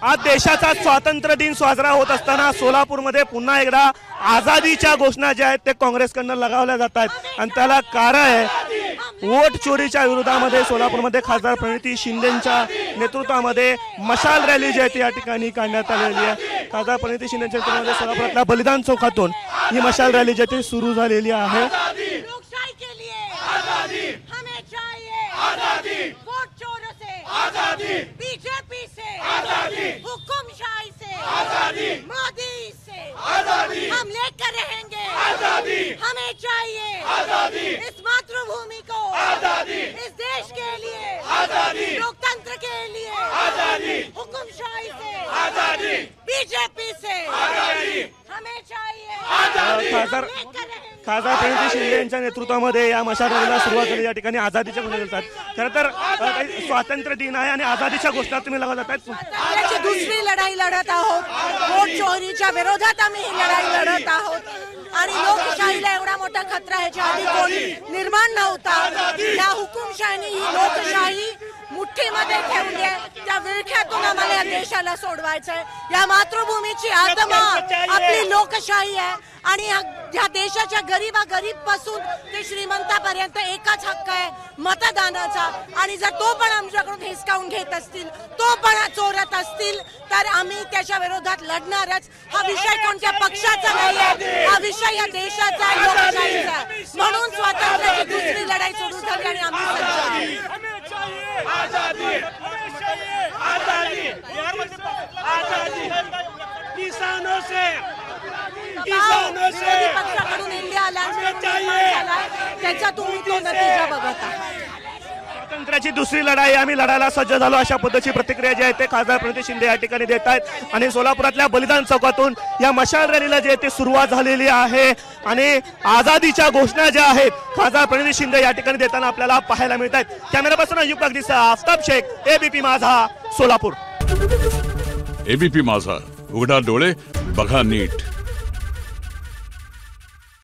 आज देशाचा स्वातंत्र्य दिन साजरा होत असताना सोलापूरमध्ये पुन्हा एकदा आझादीच्या घोषणा ज्या आहेत ते काँग्रेसकडनं लगावल्या जात आहेत आणि त्याला कारण आहे वोट चोरीच्या विरोधामध्ये सोलापूरमध्ये खासदार प्रणिती शिंदेच्या नेतृत्वामध्ये मशाल रॅली जी आहे ती या ठिकाणी काढण्यात आलेली आहे। खासदार प्रणिती शिंदेच्या नेतृत्वामध्ये सोलापुरातल्या बलिदान चौकातून ही मशाल रॅली जी आहे ती सुरू झालेली आहे। लोकशाही के लिए आजादी हमें चाहिए, आजादी वोट चोरों से आजादी, बीजेपी से आजादी, हुकुमशाही से आजादी, मोदी से आजादी, हम लेकर रहेंगे आजादी, हमें चाहिए आजादी, इस मातृभूमि को आजादी, इस देश के लिए आजादी, लोकतंत्र के लिए आजादी, हुकुमशाही से आजादी, बीजेपी से आजादी, हमें चाहिए आजादी। खासदार प्रणिती शिंदे यांच्या नेतृत्वामध्ये या मशाल रॅलीला सुरुवात झाली। या ठिकाणी आझादीच्या घोषणा देतात। खरं तर स्वातंत्र्य दिन आहे आणि आझादीच्या घोषणा तुम्ही लगावत आहेत। स्वातंत्र्याची दुसरी लढाई लढत आहोत। वोट चोरीच्या विरोधात आम्ही ही लढाई लढत आहोत आणि लोकशाहीला एवढा मोठा खतरा ह्याच्या आधी कोणी निर्माण नव्हता। या हुकुमशाहीने ही लोकशाही मुठ्ठीमध्ये ठेवली आहे। त्या विळख्यातून आम्हाला या देशाला सोडवायचं आहे। या मातृभूमीची आत्मा आपली लोकशाही आहे आणि या देशाच्या गरीब पासून ते श्रीमंतापर्यंत एकच हक्क आहे मतदानाचा आणि जर तो पण आमच्याकडून हिसकावून घेत असतील, तो पण चोरत असतील तर आम्ही त्याच्या विरोधात लढणारच। हा विषय कोणत्या पक्षाचा नाही आहे, हा विषय या देशाचा आहे, लोकशाहीचा आहे। म्हणून स्वातंत्र्याची दुसरी लढाई सुरू झाली आणि आम्ही सज्ज आहोत। आजादी आजादी आजादी किसानों से पक्षाकडून इंडिया अलायन्स त्याचा तुम्ही तो नतीजा बघत आहात। स्वातंत्र्याची दुसरी लढाई आम्ही लढायला सज्ज झालो अशा पद्धतीची प्रतिक्रिया जी आहे ते खासदार प्रणिती शिंदे या ठिकाणी देत आहेत आणि सोलापुरातल्या बलिदान चौकातून या मशाल रॅलीला जे ते सुरुवात झालेली आहे आणि आझादीच्या घोषणा ज्या आहेत खासदार प्रणिती शिंदे या ठिकाणी देताना आपल्याला पाहायला मिळत आहेत। कॅमेरापासून अयुब कागदीसह आफताब शेख, एबीपी माझा, सोलापूर। एबीपी माझा, उघडा डोळे बघा नीट।